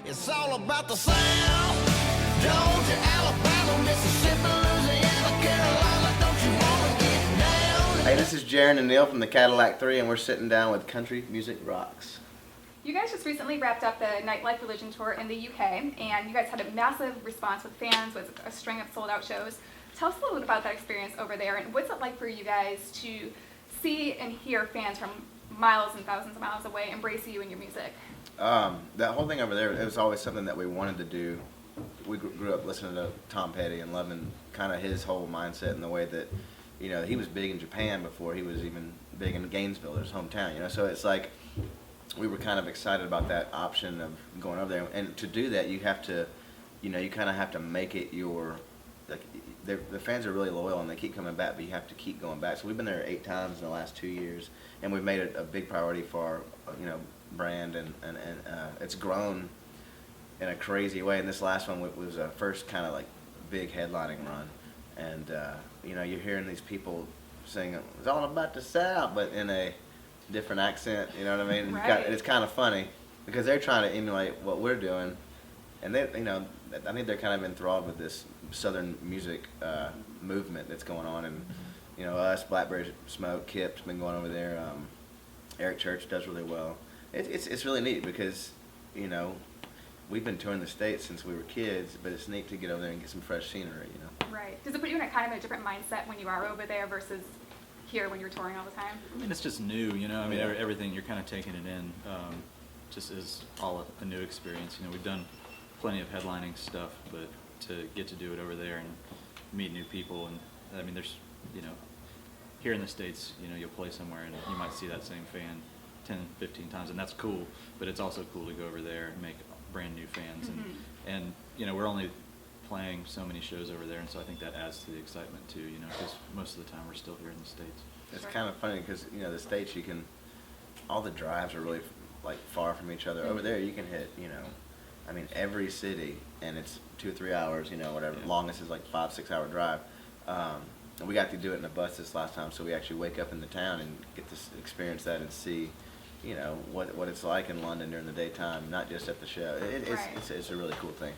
It's all about the sound. Georgia, Alabama, Mississippi, Louisiana, Carolina, don't you wanna get down? Hey, this is Jaren and Neil from the Cadillac 3, and we're sitting down with Country Music Rocks. You guys just recently wrapped up the Nightlife Religion Tour in the UK, and you guys had a massive response with fans with a string of sold-out shows. Tell us a little bit about that experience over there, and what's it like for you guys to see and hear fans from miles and thousands of miles away embrace you and your music? That whole thing over there, it was always something that we wanted to do. We grew up listening to Tom Petty and loving kind of his whole mindset and the way that, you know, he was big in Japan before he was even big in Gainesville, his hometown, you know. So it's like we were kind of excited about that option of going over there. And to do that, you have to, you know, you kind of have to make it your, like, the fans are really loyal and they keep coming back, but you have to keep going back. So we've been there 8 times in the last 2 years, and we've made it a big priority for our, you know, brand, and it's grown in a crazy way. And this last one was our first kind of like big headlining run, and you know, you're hearing these people sing "It's all about the South," but in a different accent. You know what I mean? Right. It's kind of funny because they're trying to emulate what we're doing, and they, you know, I think they're kind of enthralled with this Southern music movement that's going on, and you know, us, Blackberry Smoke, Kip's been going over there. Eric Church does really well. It's really neat because, you know, we've been touring the States since we were kids, but it's neat to get over there and get some fresh scenery, you know. Right. Does it put you in a kind of a different mindset when you are over there versus here when you're touring all the time? I mean, it's just new, you know. I mean, everything, you're kind of taking it in. Just is all a new experience. You know, we've done plenty of headlining stuff, but to get to do it over there and meet new people, and I mean, there's, you know, here in the States, you know, you'll play somewhere and you might see that same fan 10, 15 times, and that's cool, but it's also cool to go over there and make brand new fans. And you know, we're only playing so many shows over there, and so I think that adds to the excitement too, you know, because most of the time we're still here in the States. It's kind of funny because, you know, the States, you can, all the drives are really like far from each other. Over there you can hit, you know, I mean, every city, and it's 2 or 3 hours, you know, whatever. Yeah. Longest is like 5-6 hour drive. And we got to do it in a bus this last time, so we actually wake up in the town and get to experience that and see, you know, what it's like in London during the daytime, not just at the show. It's a really cool thing.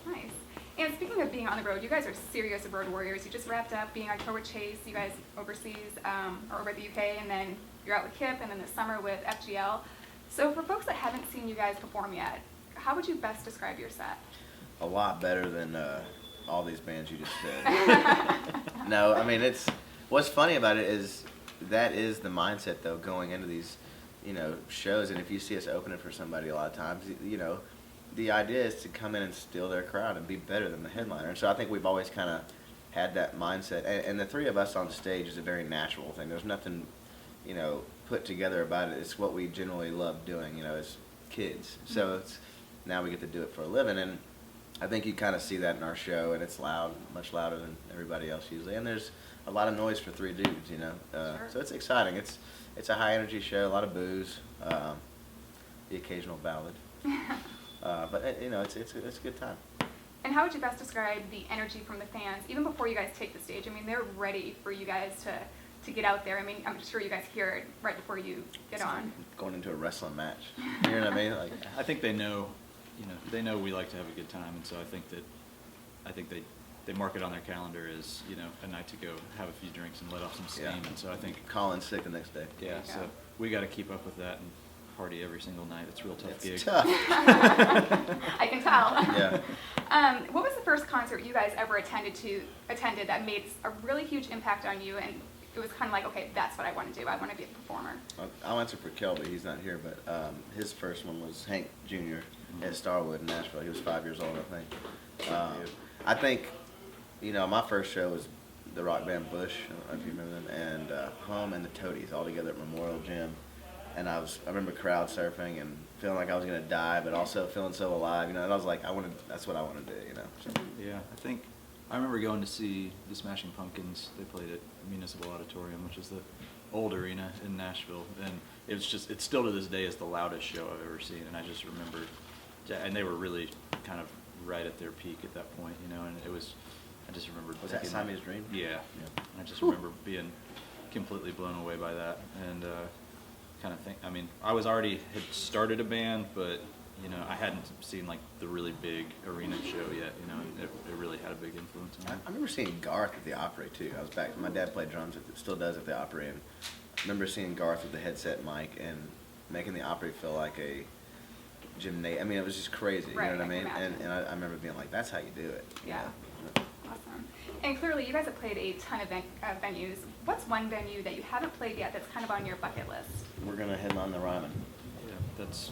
Nice. And speaking of being on the road, you guys are serious road warriors. You just wrapped up being on tour with Chase. You guys overseas, or over at the UK, and then you're out with Kip, and then this summer with FGL. So for folks that haven't seen you guys perform yet, how would you best describe your set? A lot better than all these bands you just said. No, I mean, what's funny about it is that is the mindset, though, going into these, you know, shows. And if you see us opening for somebody a lot of times, you know, the idea is to come in and steal their crowd and be better than the headliner. And so I think we've always kind of had that mindset. And the 3 of us on stage is a very natural thing. There's nothing, you know, put together about it. It's what we generally love doing, you know, as kids. So now we get to do it for a living. And I think you kind of see that in our show, and it's loud, much louder than everybody else usually. And there's a lot of noise for 3 dudes, you know. Sure. So it's exciting. It's a high energy show, a lot of booze, the occasional ballad. But you know, it's a good time. And how would you best describe the energy from the fans, even before you guys take the stage? I mean, they're ready for you guys to get out there. I mean, I'm sure you guys hear it right before you get on. Going into a wrestling match. You know what I mean? Like, I think they know, you know, they know we like to have a good time, and so I think they mark it on their calendar as, you know, a night to go have a few drinks and let off some steam. Yeah. And so I think calling sick the next day. yeah, so we got to keep up with that and party every single night. It's a real tough gig. It's tough. I can tell. Yeah. What was the first concert you guys ever attended that made a really huge impact on you, and it was kind of like, okay, that's what I want to do. I want to be a performer. I'll answer for Kelby. He's not here, but his first one was Hank Jr. at Starwood in Nashville. He was 5 years old, I think. I think, you know, my first show was the rock band Bush, I don't know if you remember them, and Hum and the Toadies all together at Memorial Gym. And I remember crowd surfing and feeling like I was gonna die, but also feeling so alive, you know. And I was like, that's what I want to do, you know. So. Yeah, I remember going to see the Smashing Pumpkins. They played at Municipal Auditorium, which is the old arena in Nashville, and it still to this day is the loudest show I've ever seen. And I just remember, and they were really kind of right at their peak at that point, you know. And I just remember. Was that Siamese Dream? Yeah. I just remember being completely blown away by that, and kind of think. I mean, I was already had started a band, but you know, I hadn't seen like the really big arena show yet, you know, and it really had a big influence on I me. remember seeing Garth at the Opry too. I was back. My dad played drums. Still does at the Opry, and I remember seeing Garth with the headset mic and making the Opry feel like a gymnasium. I mean, it was just crazy. You Right, know what I I can mean? imagine. And I remember being like, "That's how you do it." you Yeah. know? Awesome. And clearly, you guys have played a ton of venues. What's one venue that you haven't played yet that's kind of on your bucket list? We're gonna headline the Ryman. Yeah, that's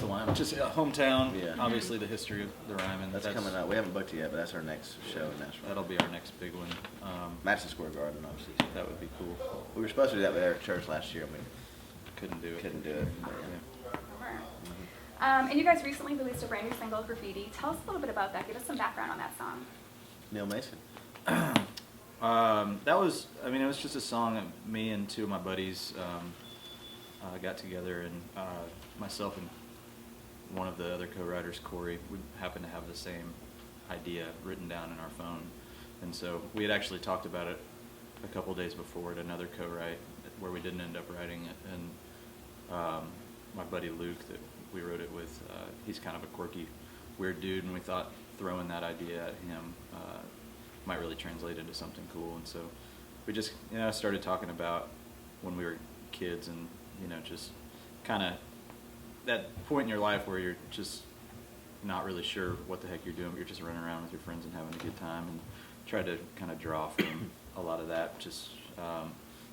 the one. Just hometown, Yeah. obviously the history of the Ryman. That's coming up. We haven't booked it yet, but that's our next show in Nashville. That'll be our next big one. Madison Square Garden, obviously. That would be cool. We were supposed to do that with Eric Church last year, and we Couldn't do it. couldn't do it. But, Yeah. And you guys recently released a brand new single, Graffiti. Tell us a little bit about that. Give us some background on that song. Neil Mason. That was, I mean, it was just a song that me and two of my buddies got together, and myself and one of the other co-writers, Corey, we happened to have the same idea written down in our phone. And so we had actually talked about it a couple days before at another co-write where we didn't end up writing it. And my buddy Luke that we wrote it with, he's kind of a quirky, weird dude, and we thought throwing that idea at him might really translate into something cool. And so we just, you know, started talking about when we were kids, and, you know, just kind of that point in your life where you're just not really sure what the heck you're doing, but you're just running around with your friends and having a good time, and try to kind of draw from a lot of that, just,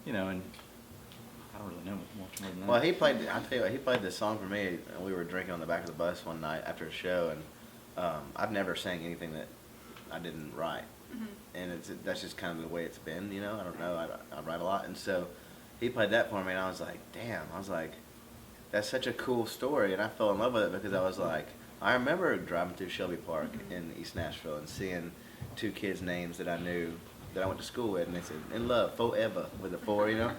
you know, and I don't really know much more than that. Well, he played. I tell you what, he played this song for me, and we were drinking on the back of the bus one night after a show, and I've never sang anything that I didn't write, and that's just kind of the way it's been. You know, I don't know. I write a lot, and so he played that for me, and I was like, damn. I was like, that's such a cool story, and I fell in love with it because I was like, I remember driving through Shelby Park in East Nashville and seeing two kids' names that I knew that I went to school with, and they said "In Love Forever" with a 4, you know.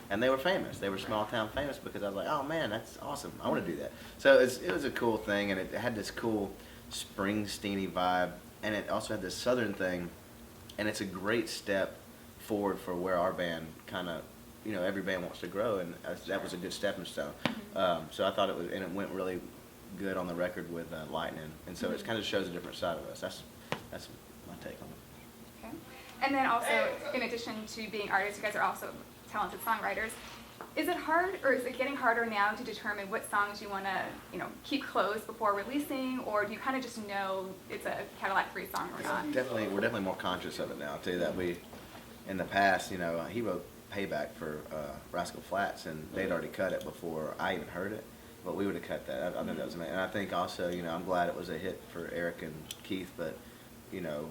And they were famous. They were small town famous because I was like, oh man, that's awesome. I want to do that. So it was a cool thing, and it had this cool Springsteen-y vibe, and it also had this southern thing, and it's a great step forward for where our band kind of, you know, every band wants to grow, and that was a good stepping stone. So I thought it was, and it went really good on the record with Lightning, and so it kind of shows a different side of us. That's my take on it. Okay. And then also, in addition to being artists, you guys are also talented songwriters. Is it hard, or is it getting harder now to determine what songs you want to, you know, keep closed before releasing, or do you kind of just know it's a Cadillac free song or not? We're definitely more conscious of it now. I'll tell you that in the past, you know, he wrote Payback for Rascal Flatts, and they'd already cut it before I even heard it, but we would have cut that. I think that was amazing. And I think also, you know, I'm glad it was a hit for Eric and Keith, but, you know,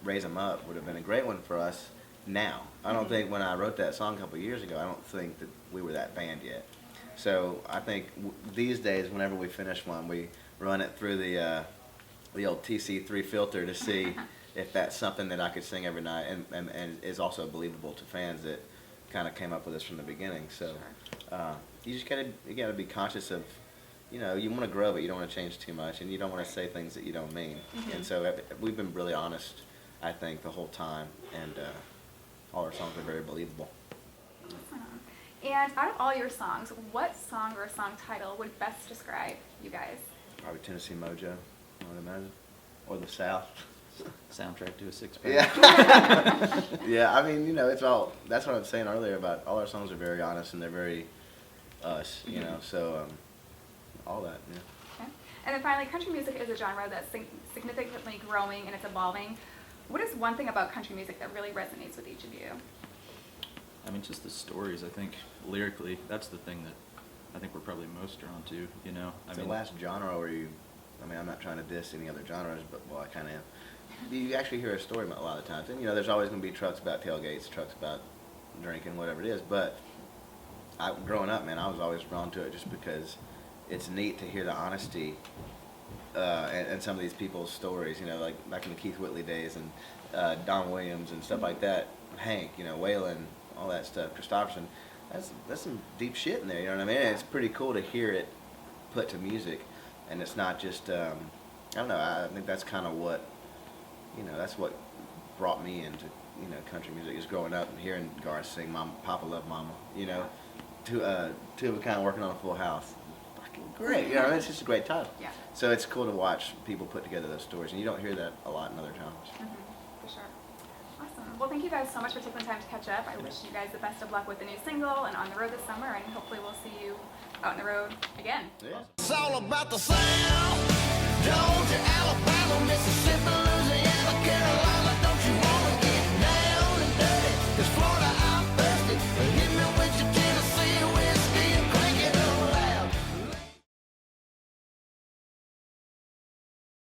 Raise 'Em Up would have been a great one for us now. I don't think when I wrote that song a couple of years ago, I don't think that we were that band yet. So I think these days, whenever we finish one, we run it through the old TC3 filter to see if that's something that I could sing every night, and is also believable to fans that kind of came up with this from the beginning. So you just gotta be conscious of, you know, you want to grow, but you don't want to change too much, and you don't want to say things that you don't mean. And so we've been really honest, I think, the whole time, and all our songs are very believable. And out of all your songs, what song or song title would best describe you guys? Probably Tennessee Mojo, I would imagine, or the South. Soundtrack to a six-pack. Yeah. Yeah, I mean, you know, it's all, that's what I was saying earlier about all our songs are very honest, and they're very us, you know, so all that, yeah. Okay. And then finally, country music is a genre that's significantly growing and it's evolving. What is one thing about country music that really resonates with each of you? I mean, just the stories, I think, lyrically, that's the thing that I think we're probably most drawn to, you know? It's the last genre where you, I mean, I'm not trying to diss any other genres, but, well, I kind of am. You actually hear a story a lot of times. And, you know, there's always going to be trucks about tailgates, trucks about drinking, whatever it is. But growing up, man, I was always drawn to it just because it's neat to hear the honesty and some of these people's stories, you know, like back in the Keith Whitley days and Don Williams and stuff like that, Hank, you know, Waylon, all that stuff, Christopherson. That's some deep shit in there, you know what I mean? And it's pretty cool to hear it put to music, and it's not just, I don't know, I think that's kind of what, you know, that's what brought me into, you know, country music, is growing up and hearing Garth sing Mama, Papa Love Mama, you know, two of a kind working on a full house. Fucking great. You know, it's just a great title. Yeah. So it's cool to watch people put together those stories, and you don't hear that a lot in other genres. For sure. Awesome. Well, thank you guys so much for taking the time to catch up. I wish you guys the best of luck with the new single and on the road this summer, and hopefully we'll see you out on the road again. Yeah. It's all about the sound. Georgia, Alabama, Mississippi,